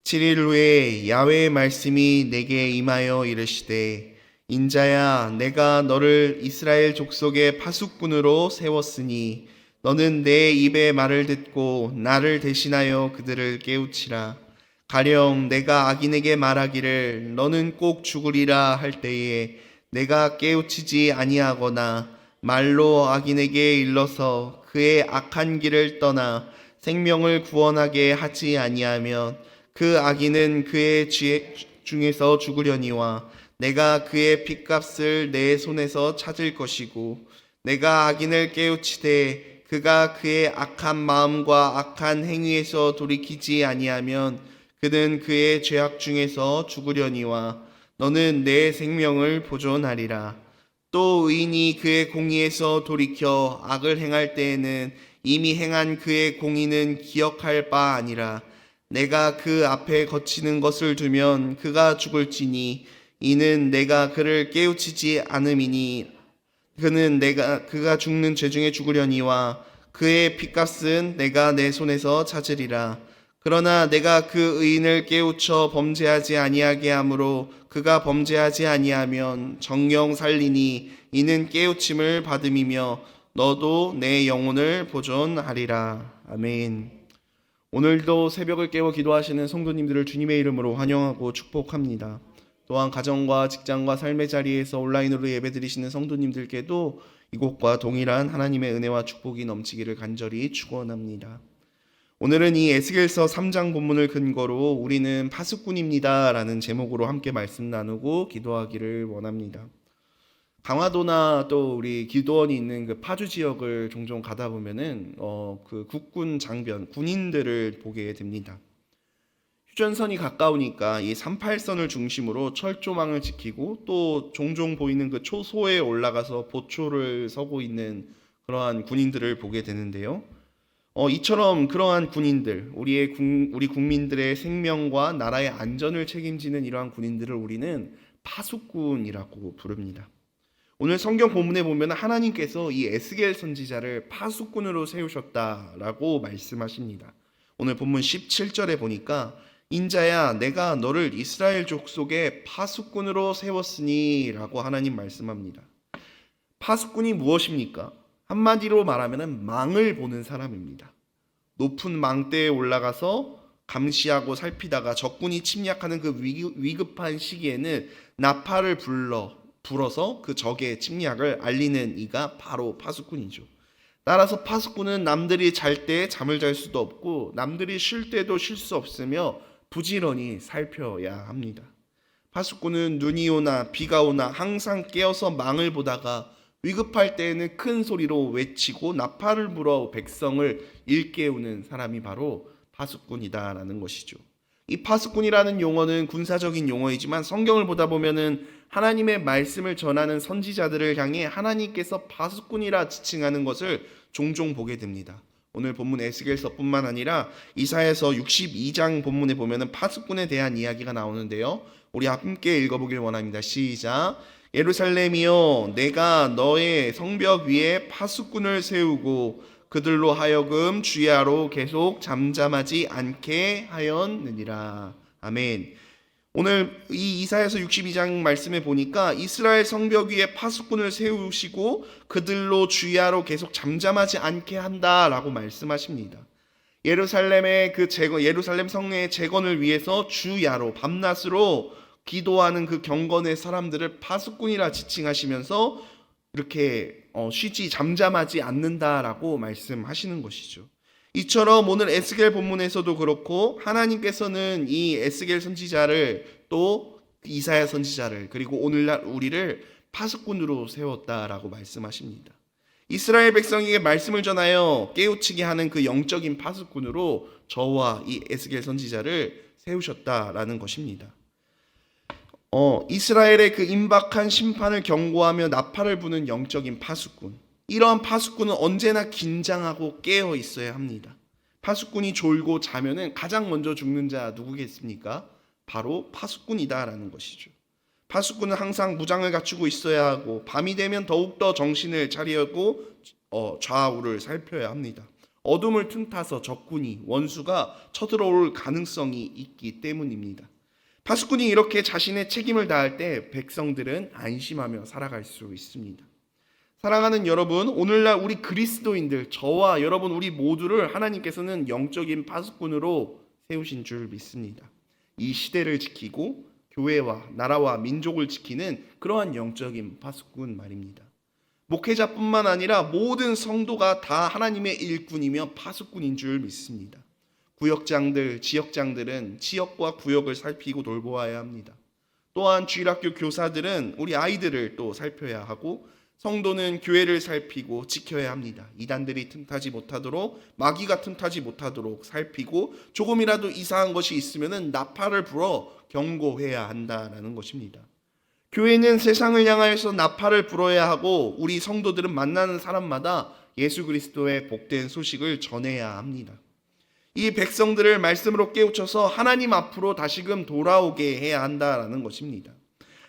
7일 후에 야훼의 말씀이 내게 임하여 이르시되, 인자야, 내가 너를 이스라엘 족속의 파수꾼으로 세웠으니 너는 내 입의 말을 듣고 나를 대신하여 그들을 깨우치라. 가령 내가 악인에게 말하기를 너는 꼭 죽으리라 할 때에 내가 깨우치지 아니하거나 말로 악인에게 일러서 그의 악한 길을 떠나 생명을 구원하게 하지 아니하면 그 악인은 그의 죄 중에서 죽으려니와 내가 그의 핏값을 내 손에서 찾을 것이고, 내가 악인을 깨우치되 그가 그의 악한 마음과 악한 행위에서 돌이키지 아니하면 그는 그의 죄악 중에서 죽으려니와 너는 내 생명을 보존하리라. 또 의인이 그의 공의에서 돌이켜 악을 행할 때에는 이미 행한 그의 공의는 기억할 바 아니라 내가 그 앞에 거치는 것을 두면 그가 죽을지니 이는 내가 그를 깨우치지 않음이니 그가 죽는 죄 중에 죽으려니와 그의 핏값은 내가 내 손에서 찾으리라. 그러나 내가 그 의인을 깨우쳐 범죄하지 아니하게 하므로 그가 범죄하지 아니하면 정령 살리니 이는 깨우침을 받음이며 너도 내 영혼을 보존하리라. 아멘. 오늘도 새벽을 깨워 기도하시는 성도님들을 주님의 이름으로 환영하고 축복합니다. 또한 가정과 직장과 삶의 자리에서 온라인으로 예배드리시는 성도님들께도 이곳과 동일한 하나님의 은혜와 축복이 넘치기를 간절히 축원합니다. 오늘은 이 에스겔서 3장 본문을 근거로 우리는 파수꾼입니다 라는 제목으로 함께 말씀 나누고 기도하기를 원합니다. 강화도나 또 우리 기도원이 있는 그 파주 지역을 종종 가다 보면은 그 국군 장병 군인들을 보게 됩니다. 휴전선이 가까우니까 이 38선을 중심으로 철조망을 지키고 또 종종 보이는 그 초소에 올라가서 보초를 서고 있는 그러한 군인들을 보게 되는데요. 이처럼 그러한 군인들, 우리 국민들의 생명과 나라의 안전을 책임지는 이러한 군인들을 우리는 파수꾼이라고 부릅니다. 오늘 성경 본문에 보면 하나님께서 이 에스겔 선지자를 파수꾼으로 세우셨다라고 말씀하십니다. 오늘 본문 17절에 보니까 인자야, 내가 너를 이스라엘 족속의 파수꾼으로 세웠으니 라고 하나님 말씀합니다. 파수꾼이 무엇입니까? 한마디로 말하면 망을 보는 사람입니다. 높은 망대에 올라가서 감시하고 살피다가 적군이 침략하는 그 위급한 시기에는 나팔을 불어서 그 적의 침략을 알리는 이가 바로 파수꾼이죠. 따라서 파수꾼은 남들이 잘 때 잠을 잘 수도 없고 남들이 쉴 때도 쉴 수 없으며 부지런히 살펴야 합니다. 파수꾼은 눈이 오나 비가 오나 항상 깨어서 망을 보다가 위급할 때에는 큰 소리로 외치고 나팔을 불어 백성을 일깨우는 사람이 바로 파수꾼이다라는 것이죠. 이 파수꾼이라는 용어는 군사적인 용어이지만 성경을 보다 보면은 하나님의 말씀을 전하는 선지자들을 향해 하나님께서 파수꾼이라 지칭하는 것을 종종 보게 됩니다. 오늘 본문 에스겔서뿐만 아니라 이사야서 62장 본문에 보면은 파수꾼에 대한 이야기가 나오는데요. 우리 함께 읽어보길 원합니다. 시작. 예루살렘이여, 내가 너의 성벽 위에 파수꾼을 세우고 그들로 하여금 주야로 계속 잠잠하지 않게 하였느니라. 아멘. 오늘 이 이사야서 62장 말씀에 보니까 이스라엘 성벽 위에 파수꾼을 세우시고 그들로 주야로 계속 잠잠하지 않게 한다라고 말씀하십니다. 예루살렘 성의 재건을 위해서 주야로 밤낮으로 기도하는 그 경건의 사람들을 파수꾼이라 지칭하시면서 이렇게 쉬지 잠잠하지 않는다라고 말씀하시는 것이죠. 이처럼 오늘 에스겔 본문에서도 그렇고 하나님께서는 이 에스겔 선지자를 또 이사야 선지자를 그리고 오늘날 우리를 파수꾼으로 세웠다라고 말씀하십니다. 이스라엘 백성에게 말씀을 전하여 깨우치게 하는 그 영적인 파수꾼으로 저와 이 에스겔 선지자를 세우셨다라는 것입니다. 이스라엘의 그 임박한 심판을 경고하며 나팔을 부는 영적인 파수꾼. 이러한 파수꾼은 언제나 긴장하고 깨어 있어야 합니다. 파수꾼이 졸고 자면은 가장 먼저 죽는 자 누구겠습니까? 바로 파수꾼이다라는 것이죠. 파수꾼은 항상 무장을 갖추고 있어야 하고 밤이 되면 더욱더 정신을 차리고 좌우를 살펴야 합니다. 어둠을 틈타서 적군이 원수가 쳐들어올 가능성이 있기 때문입니다. 파수꾼이 이렇게 자신의 책임을 다할 때 백성들은 안심하며 살아갈 수 있습니다. 사랑하는 여러분, 오늘날 우리 그리스도인들, 저와 여러분 우리 모두를 하나님께서는 영적인 파수꾼으로 세우신 줄 믿습니다. 이 시대를 지키고 교회와 나라와 민족을 지키는 그러한 영적인 파수꾼 말입니다. 목회자뿐만 아니라 모든 성도가 다 하나님의 일꾼이며 파수꾼인 줄 믿습니다. 구역장들, 지역장들은 지역과 구역을 살피고 돌보아야 합니다. 또한 주일학교 교사들은 우리 아이들을 또 살펴야 하고, 성도는 교회를 살피고 지켜야 합니다. 이단들이 틈타지 못하도록, 마귀가 틈타지 못하도록 살피고, 조금이라도 이상한 것이 있으면 나팔을 불어 경고해야 한다라는 것입니다. 교회는 세상을 향하여서 나팔을 불어야 하고, 우리 성도들은 만나는 사람마다 예수 그리스도의 복된 소식을 전해야 합니다. 이 백성들을 말씀으로 깨우쳐서 하나님 앞으로 다시금 돌아오게 해야 한다라는 것입니다.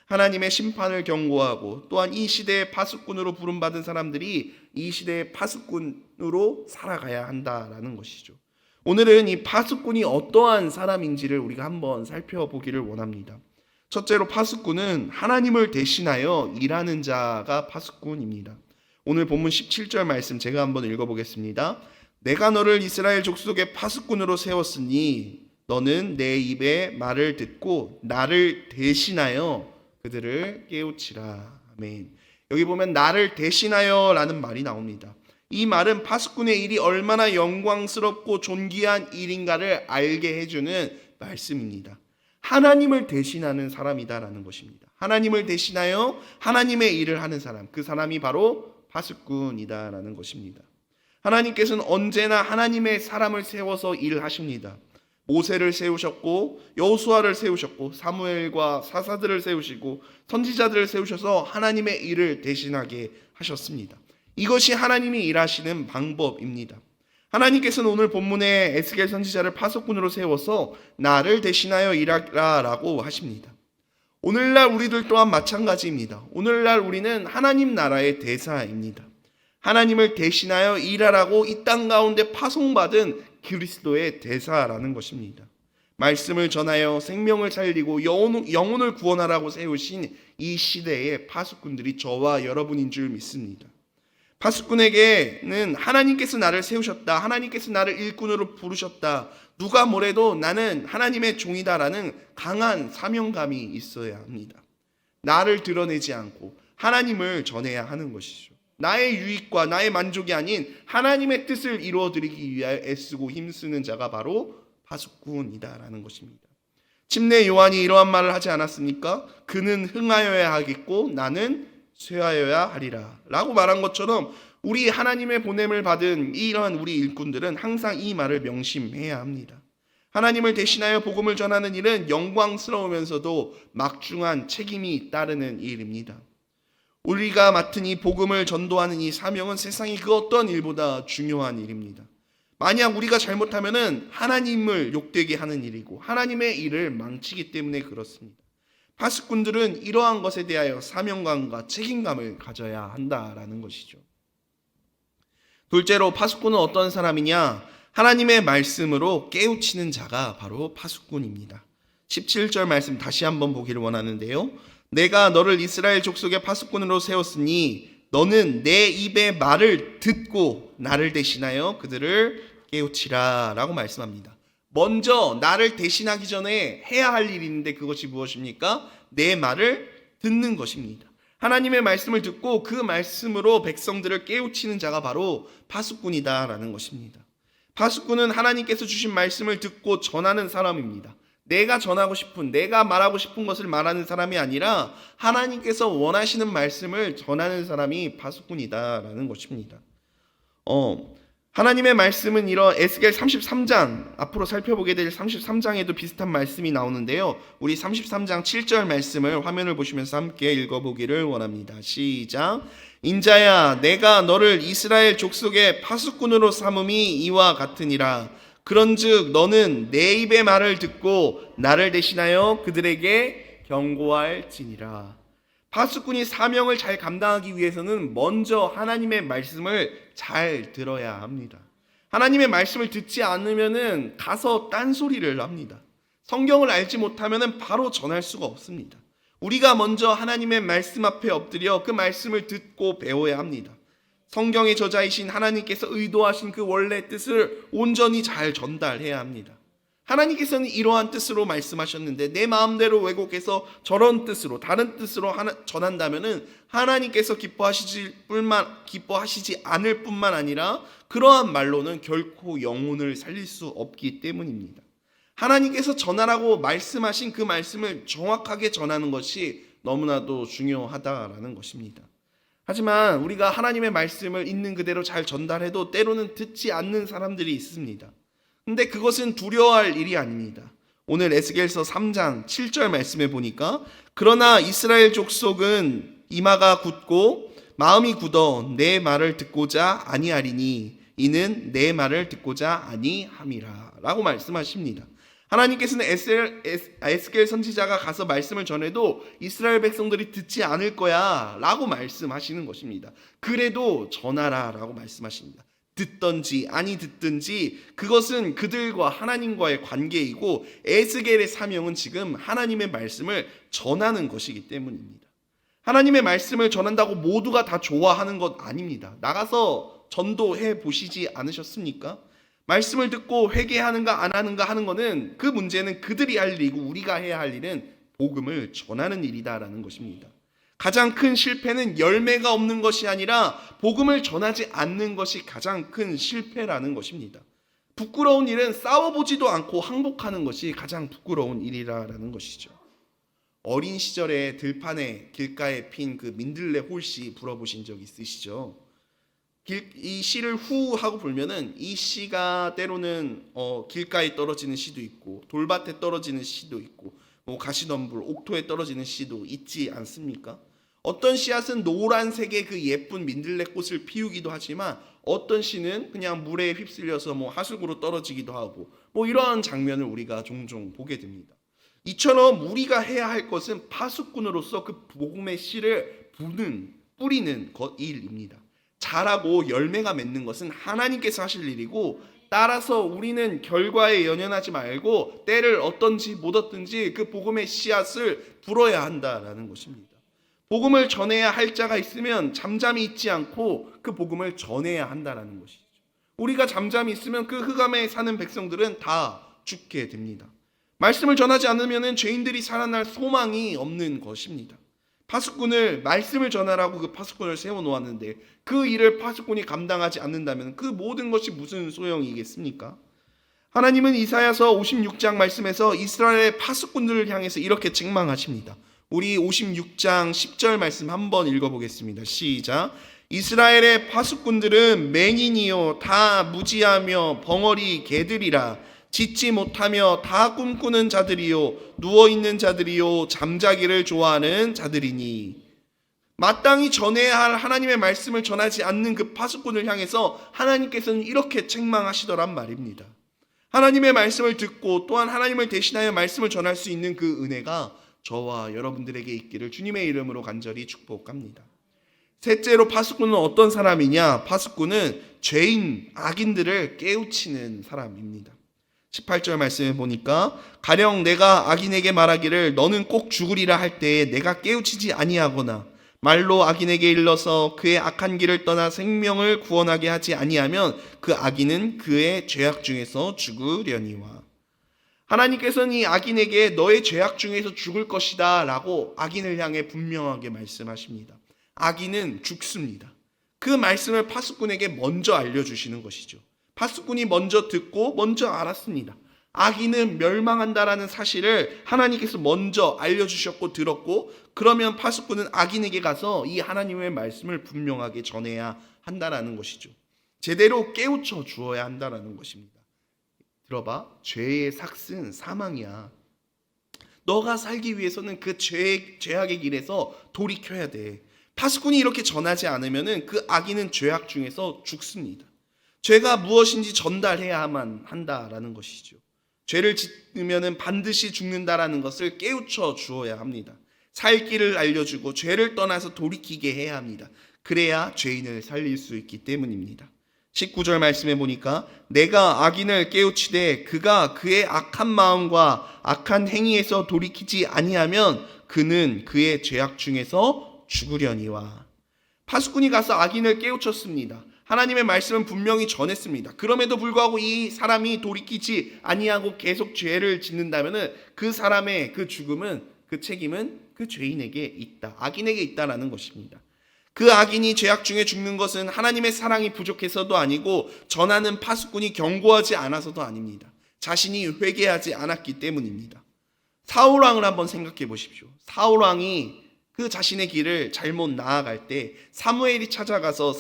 하나님의 심판을 경고하고, 또한 이 시대의 파수꾼으로 부름받은 사람들이 이 시대의 파수꾼으로 살아가야 한다라는 것이죠. 오늘은 이 파수꾼이 어떠한 사람인지를 우리가 한번 살펴보기를 원합니다. 첫째로 파수꾼은 하나님을 대신하여 일하는 자가 파수꾼입니다. 오늘 본문 17절 말씀 제가 한번 읽어보겠습니다. 내가 너를 이스라엘 족속의 파수꾼으로 세웠으니 너는 내 입의 말을 듣고 나를 대신하여 그들을 깨우치라. 아멘. 여기 보면 나를 대신하여 라는 말이 나옵니다. 이 말은 파수꾼의 일이 얼마나 영광스럽고 존귀한 일인가를 알게 해주는 말씀입니다. 하나님을 대신하는 사람이다라는 것입니다. 하나님을 대신하여 하나님의 일을 하는 사람, 그 사람이 바로 파수꾼이다라는 것입니다. 하나님께서는 언제나 하나님의 사람을 세워서 일하십니다. 모세를 세우셨고, 여호수아를 세우셨고, 사무엘과 사사들을 세우시고, 선지자들을 세우셔서 하나님의 일을 대신하게 하셨습니다. 이것이 하나님이 일하시는 방법입니다. 하나님께서는 오늘 본문에 에스겔 선지자를 파수꾼으로 세워서 나를 대신하여 일하라 라고 하십니다. 오늘날 우리들 또한 마찬가지입니다. 오늘날 우리는 하나님 나라의 대사입니다. 하나님을 대신하여 일하라고 이 땅 가운데 파송받은 그리스도의 대사라는 것입니다. 말씀을 전하여 생명을 살리고 영혼을 구원하라고 세우신 이 시대의 파수꾼들이 저와 여러분인 줄 믿습니다. 파수꾼에게는 하나님께서 나를 세우셨다, 하나님께서 나를 일꾼으로 부르셨다, 누가 뭐래도 나는 하나님의 종이다라는 강한 사명감이 있어야 합니다. 나를 드러내지 않고 하나님을 전해야 하는 것이죠. 나의 유익과 나의 만족이 아닌 하나님의 뜻을 이루어드리기 위하여 애쓰고 힘쓰는 자가 바로 파수꾼이다라는 것입니다. 침례 요한이 이러한 말을 하지 않았습니까? 그는 흥하여야 하겠고 나는 쇠하여야 하리라 라고 말한 것처럼, 우리 하나님의 보냄을 받은 이러한 우리 일꾼들은 항상 이 말을 명심해야 합니다. 하나님을 대신하여 복음을 전하는 일은 영광스러우면서도 막중한 책임이 따르는 일입니다. 우리가 맡은 이 복음을 전도하는 이 사명은 세상의 그 어떤 일보다 중요한 일입니다. 만약 우리가 잘못하면은 하나님을 욕되게 하는 일이고 하나님의 일을 망치기 때문에 그렇습니다. 파수꾼들은 이러한 것에 대하여 사명감과 책임감을 가져야 한다라는 것이죠. 둘째로 파수꾼은 어떤 사람이냐? 하나님의 말씀으로 깨우치는 자가 바로 파수꾼입니다. 17절 말씀 다시 한번 보기를 원하는데요. 내가 너를 이스라엘 족속의 파수꾼으로 세웠으니 너는 내 입의 말을 듣고 나를 대신하여 그들을 깨우치라 라고 말씀합니다. 먼저 나를 대신하기 전에 해야 할 일이 있는데 그것이 무엇입니까? 내 말을 듣는 것입니다. 하나님의 말씀을 듣고 그 말씀으로 백성들을 깨우치는 자가 바로 파수꾼이다라는 것입니다. 파수꾼은 하나님께서 주신 말씀을 듣고 전하는 사람입니다. 내가 전하고 싶은, 내가 말하고 싶은 것을 말하는 사람이 아니라 하나님께서 원하시는 말씀을 전하는 사람이 파수꾼이다라는 것입니다. 하나님의 말씀은 이런 에스겔 33장, 앞으로 살펴보게 될 33장에도 비슷한 말씀이 나오는데요. 우리 33장 7절 말씀을 화면을 보시면서 함께 읽어보기를 원합니다. 시작. 인자야, 내가 너를 이스라엘 족속의 파수꾼으로 삼음이 이와 같으니라. 그런즉 너는 내 입의 말을 듣고 나를 대신하여 그들에게 경고할지니라. 파수꾼이 사명을 잘 감당하기 위해서는 먼저 하나님의 말씀을 잘 들어야 합니다. 하나님의 말씀을 듣지 않으면은 가서 딴소리를 합니다. 성경을 알지 못하면은 바로 전할 수가 없습니다. 우리가 먼저 하나님의 말씀 앞에 엎드려 그 말씀을 듣고 배워야 합니다. 성경의 저자이신 하나님께서 의도하신 그 원래 뜻을 온전히 잘 전달해야 합니다. 하나님께서는 이러한 뜻으로 말씀하셨는데 내 마음대로 왜곡해서 저런 뜻으로 다른 뜻으로 전한다면은 하나님께서 기뻐하시지 않을 뿐만 아니라 그러한 말로는 결코 영혼을 살릴 수 없기 때문입니다. 하나님께서 전하라고 말씀하신 그 말씀을 정확하게 전하는 것이 너무나도 중요하다라는 것입니다. 하지만 우리가 하나님의 말씀을 있는 그대로 잘 전달해도 때로는 듣지 않는 사람들이 있습니다. 근데 그것은 두려워할 일이 아닙니다. 오늘 에스겔서 3장 7절 말씀에 보니까 그러나 이스라엘 족속은 이마가 굳고 마음이 굳어 내 말을 듣고자 아니하리니 이는 내 말을 듣고자 아니함이라 라고 말씀하십니다. 하나님께서는 에스겔 선지자가 가서 말씀을 전해도 이스라엘 백성들이 듣지 않을 거야 라고 말씀하시는 것입니다. 그래도 전하라 라고 말씀하십니다. 듣든지 아니 듣든지 그것은 그들과 하나님과의 관계이고 에스겔의 사명은 지금 하나님의 말씀을 전하는 것이기 때문입니다. 하나님의 말씀을 전한다고 모두가 다 좋아하는 것 아닙니다. 나가서 전도해 보시지 않으셨습니까? 말씀을 듣고 회개하는가 안 하는가 하는 것은 그 문제는 그들이 할 일이고 우리가 해야 할 일은 복음을 전하는 일이다라는 것입니다. 가장 큰 실패는 열매가 없는 것이 아니라 복음을 전하지 않는 것이 가장 큰 실패라는 것입니다. 부끄러운 일은 싸워보지도 않고 항복하는 것이 가장 부끄러운 일이라는 것이죠. 어린 시절에 들판에 길가에 핀 그 민들레 홀씨 불어보신 적 있으시죠? 이 씨를 후 하고 불면은 이 씨가 때로는 길가에 떨어지는 씨도 있고 돌밭에 떨어지는 씨도 있고 가시덤불, 옥토에 떨어지는 씨도 있지 않습니까? 어떤 씨앗은 노란색의 그 예쁜 민들레꽃을 피우기도 하지만 어떤 씨는 그냥 물에 휩쓸려서 하수구로 떨어지기도 하고 이러한 장면을 우리가 종종 보게 됩니다. 이처럼 우리가 해야 할 것은 파수꾼으로서 그 복음의 씨를 뿌리는 일입니다. 자라고 열매가 맺는 것은 하나님께서 하실 일이고 따라서 우리는 결과에 연연하지 말고 때를 얻든지 못 얻든지 그 복음의 씨앗을 불어야 한다라는 것입니다. 복음을 전해야 할 자가 있으면 잠잠히 있지 않고 그 복음을 전해야 한다라는 것이죠. 우리가 잠잠히 있으면 그 흑암에 사는 백성들은 다 죽게 됩니다. 말씀을 전하지 않으면 죄인들이 살아날 소망이 없는 것입니다. 파수꾼을 말씀을 전하라고 그 파수꾼을 세워놓았는데 그 일을 파수꾼이 감당하지 않는다면 그 모든 것이 무슨 소용이겠습니까? 하나님은 이사야서 56장 말씀에서 이스라엘의 파수꾼들을 향해서 이렇게 책망하십니다. 우리 56장 10절 말씀 한번 읽어보겠습니다. 시작. 이스라엘의 파수꾼들은 맹인이요 다 무지하며 벙어리 개들이라. 짖지 못하며 다 꿈꾸는 자들이요 누워있는 자들이요 잠자기를 좋아하는 자들이니. 마땅히 전해야 할 하나님의 말씀을 전하지 않는 그 파수꾼을 향해서 하나님께서는 이렇게 책망하시더란 말입니다. 하나님의 말씀을 듣고 또한 하나님을 대신하여 말씀을 전할 수 있는 그 은혜가 저와 여러분들에게 있기를 주님의 이름으로 간절히 축복합니다. 셋째로 파수꾼은 어떤 사람이냐? 파수꾼은 죄인, 악인들을 깨우치는 사람입니다. 18절 말씀에 보니까 가령 내가 악인에게 말하기를 너는 꼭 죽으리라 할 때에 내가 깨우치지 아니하거나 말로 악인에게 일러서 그의 악한 길을 떠나 생명을 구원하게 하지 아니하면 그 악인은 그의 죄악 중에서 죽으려니와. 하나님께서는 이 악인에게 너의 죄악 중에서 죽을 것이다 라고 악인을 향해 분명하게 말씀하십니다. 악인은 죽습니다. 그 말씀을 파수꾼에게 먼저 알려주시는 것이죠. 파수꾼이 먼저 듣고 먼저 알았습니다. 악인은 멸망한다라는 사실을 하나님께서 먼저 알려주셨고 들었고 그러면 파수꾼은 악인에게 가서 이 하나님의 말씀을 분명하게 전해야 한다라는 것이죠. 제대로 깨우쳐 주어야 한다라는 것입니다. 들어봐. 죄의 삭은 사망이야. 너가 살기 위해서는 그 죄악의 길에서 돌이켜야 돼. 파수꾼이 이렇게 전하지 않으면 그 악인은 죄악 중에서 죽습니다. 죄가 무엇인지 전달해야만 한다라는 것이죠. 죄를 짓으면 반드시 죽는다라는 것을 깨우쳐 주어야 합니다. 살 길을 알려주고 죄를 떠나서 돌이키게 해야 합니다. 그래야 죄인을 살릴 수 있기 때문입니다. 19절 말씀해 보니까 내가 악인을 깨우치되 그가 그의 악한 마음과 악한 행위에서 돌이키지 아니하면 그는 그의 죄악 중에서 죽으려니와. 파수꾼이 가서 악인을 깨우쳤습니다. 하나님의 말씀은 분명히 전했습니다. 그럼에도 불구하고 이 사람이 돌이키지 아니하고 계속 죄를 짓는다면 그 사람의 그 죽음은, 그 책임은 그 죄인에게 있다, 악인에게 있다라는 것입니다. 그 악인이 죄악 중에 죽는 것은 하나님의 사랑이 부족해서도 아니고 전하는 파수꾼이 경고하지 않아서도 아닙니다. 자신이 회개하지 않았기 때문입니다. 사울왕을 한번 생각해 보십시오. 사울왕이 그 자신의 길을 잘못 나아갈 때 사무엘이 찾아가서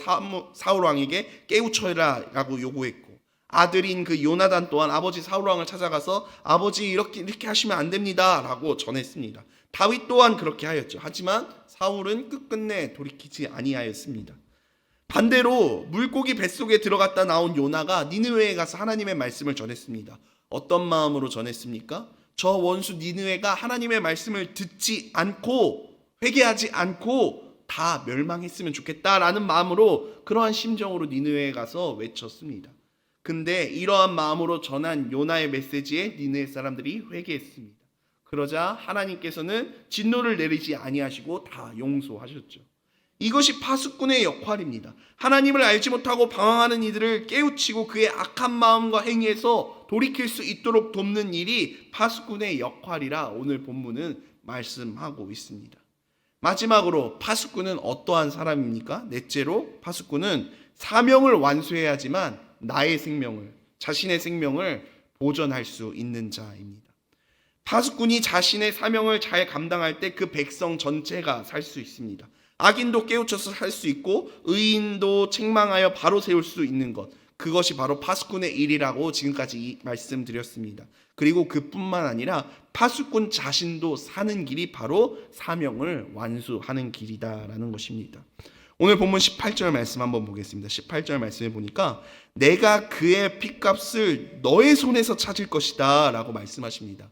사울왕에게 깨우쳐라 라고 요구했고, 아들인 그 요나단 또한 아버지 사울왕을 찾아가서 아버지 이렇게 하시면 안 됩니다 라고 전했습니다. 다윗 또한 그렇게 하였죠. 하지만 사울은 끝끝내 돌이키지 아니하였습니다. 반대로 물고기 뱃속에 들어갔다 나온 요나가 니느웨에 가서 하나님의 말씀을 전했습니다. 어떤 마음으로 전했습니까? 저 원수 니느웨가 하나님의 말씀을 듣지 않고 회개하지 않고 다 멸망했으면 좋겠다라는 마음으로, 그러한 심정으로 니느웨에 가서 외쳤습니다. 근데 이러한 마음으로 전한 요나의 메시지에 니느웨 사람들이 회개했습니다. 그러자 하나님께서는 진노를 내리지 아니하시고 다 용서하셨죠. 이것이 파수꾼의 역할입니다. 하나님을 알지 못하고 방황하는 이들을 깨우치고 그의 악한 마음과 행위에서 돌이킬 수 있도록 돕는 일이 파수꾼의 역할이라 오늘 본문은 말씀하고 있습니다. 마지막으로 파수꾼은 어떠한 사람입니까? 넷째로 파수꾼은 사명을 완수해야지만 나의 생명을, 자신의 생명을 보존할 수 있는 자입니다. 파수꾼이 자신의 사명을 잘 감당할 때 그 백성 전체가 살 수 있습니다. 악인도 깨우쳐서 살 수 있고 의인도 책망하여 바로 세울 수 있는 것, 그것이 바로 파수꾼의 일이라고 지금까지 말씀드렸습니다. 그리고 그뿐만 아니라 파수꾼 자신도 사는 길이 바로 사명을 완수하는 길이다라는 것입니다. 오늘 본문 18절 말씀 한번 보겠습니다. 18절 말씀에 보니까 내가 그의 핏값을 너의 손에서 찾을 것이다 라고 말씀하십니다.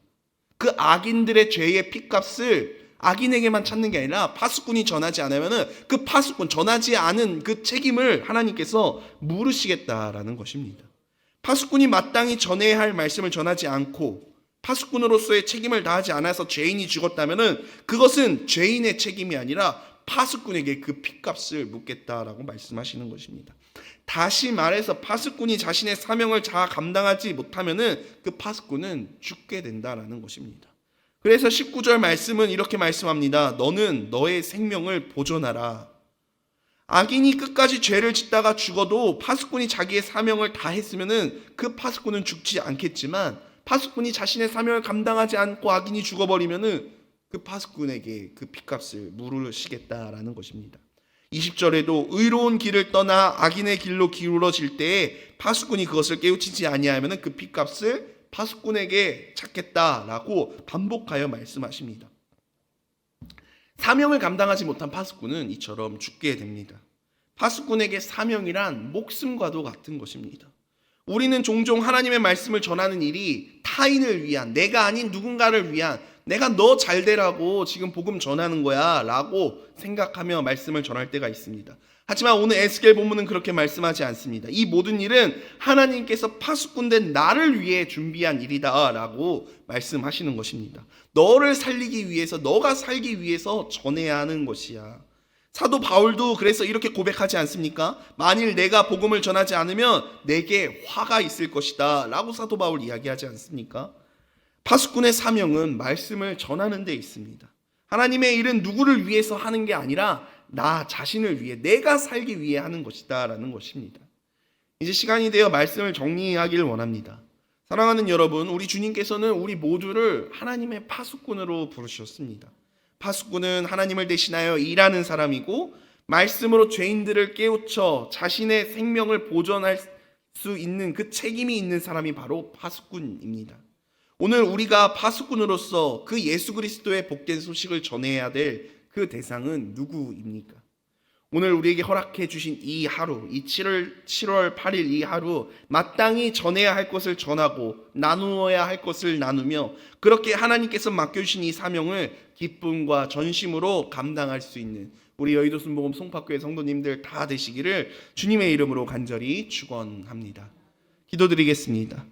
그 악인들의 죄의 핏값을 악인에게만 찾는 게 아니라 파수꾼이 전하지 않으면 그 파수꾼, 전하지 않은 그 책임을 하나님께서 물으시겠다라는 것입니다. 파수꾼이 마땅히 전해야 할 말씀을 전하지 않고 파수꾼으로서의 책임을 다하지 않아서 죄인이 죽었다면 그것은 죄인의 책임이 아니라 파수꾼에게 그 핏값을 묻겠다라고 말씀하시는 것입니다. 다시 말해서 파수꾼이 자신의 사명을 잘 감당하지 못하면 그 파수꾼은 죽게 된다라는 것입니다. 그래서 19절 말씀은 이렇게 말씀합니다. 너는 너의 생명을 보존하라. 악인이 끝까지 죄를 짓다가 죽어도 파수꾼이 자기의 사명을 다했으면 그 파수꾼은 죽지 않겠지만, 파수꾼이 자신의 사명을 감당하지 않고 악인이 죽어버리면 그 파수꾼에게 그 핏값을 물으시겠다라는 것입니다. 20절에도 의로운 길을 떠나 악인의 길로 기울어질 때에 파수꾼이 그것을 깨우치지 아니하면 그 핏값을 파수꾼에게 찾겠다라고 반복하여 말씀하십니다. 사명을 감당하지 못한 파수꾼은 이처럼 죽게 됩니다. 파수꾼에게 사명이란 목숨과도 같은 것입니다. 우리는 종종 하나님의 말씀을 전하는 일이 타인을 위한, 내가 아닌 누군가를 위한, 내가 너 잘 되라고 지금 복음 전하는 거야 라고 생각하며 말씀을 전할 때가 있습니다. 하지만 오늘 에스겔 본문은 그렇게 말씀하지 않습니다. 이 모든 일은 하나님께서 파수꾼된 나를 위해 준비한 일이다 라고 말씀하시는 것입니다. 너를 살리기 위해서, 너가 살기 위해서 전해야 하는 것이야. 사도 바울도 그래서 이렇게 고백하지 않습니까? 만일 내가 복음을 전하지 않으면 내게 화가 있을 것이다 라고 사도 바울 이야기하지 않습니까? 파수꾼의 사명은 말씀을 전하는 데 있습니다. 하나님의 일은 누구를 위해서 하는 게 아니라 나 자신을 위해, 내가 살기 위해 하는 것이다 라는 것입니다. 이제 시간이 되어 말씀을 정리하기를 원합니다. 사랑하는 여러분, 우리 주님께서는 우리 모두를 하나님의 파수꾼으로 부르셨습니다. 파수꾼은 하나님을 대신하여 일하는 사람이고, 말씀으로 죄인들을 깨우쳐 자신의 생명을 보존할 수 있는 그 책임이 있는 사람이 바로 파수꾼입니다. 오늘 우리가 파수꾼으로서 그 예수 그리스도의 복된 소식을 전해야 될 그 대상은 누구입니까? 오늘 우리에게 허락해 주신 이 하루, 이 7월 8일 이 하루, 마땅히 전해야 할 것을 전하고 나누어야 할 것을 나누며, 그렇게 하나님께서 맡겨주신 이 사명을 기쁨과 전심으로 감당할 수 있는 우리 여의도 순복음 송파교회 성도님들 다 되시기를 주님의 이름으로 간절히 축원합니다. 기도드리겠습니다.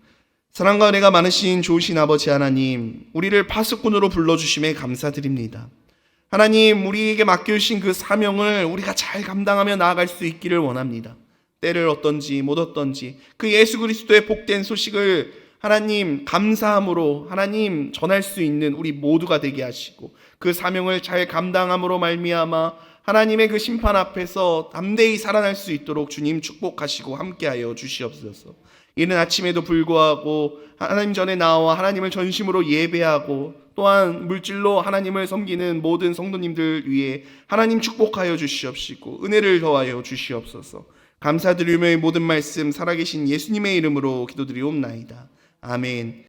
사랑과 은혜가 많으신 좋으신 아버지 하나님, 우리를 파수꾼으로 불러주심에 감사드립니다. 하나님, 우리에게 맡겨주신 그 사명을 우리가 잘 감당하며 나아갈 수 있기를 원합니다. 때를 얻던지 못 얻던지 그 예수 그리스도의 복된 소식을 하나님 감사함으로 하나님 전할 수 있는 우리 모두가 되게 하시고, 그 사명을 잘 감당함으로 말미암아 하나님의 그 심판 앞에서 담대히 살아날 수 있도록 주님 축복하시고 함께하여 주시옵소서. 이른 아침에도 불구하고 하나님 전에 나와 하나님을 전심으로 예배하고 또한 물질로 하나님을 섬기는 모든 성도님들 위해 하나님 축복하여 주시옵시고 은혜를 더하여 주시옵소서. 감사드리며 이 모든 말씀 살아계신 예수님의 이름으로 기도드리옵나이다. 아멘.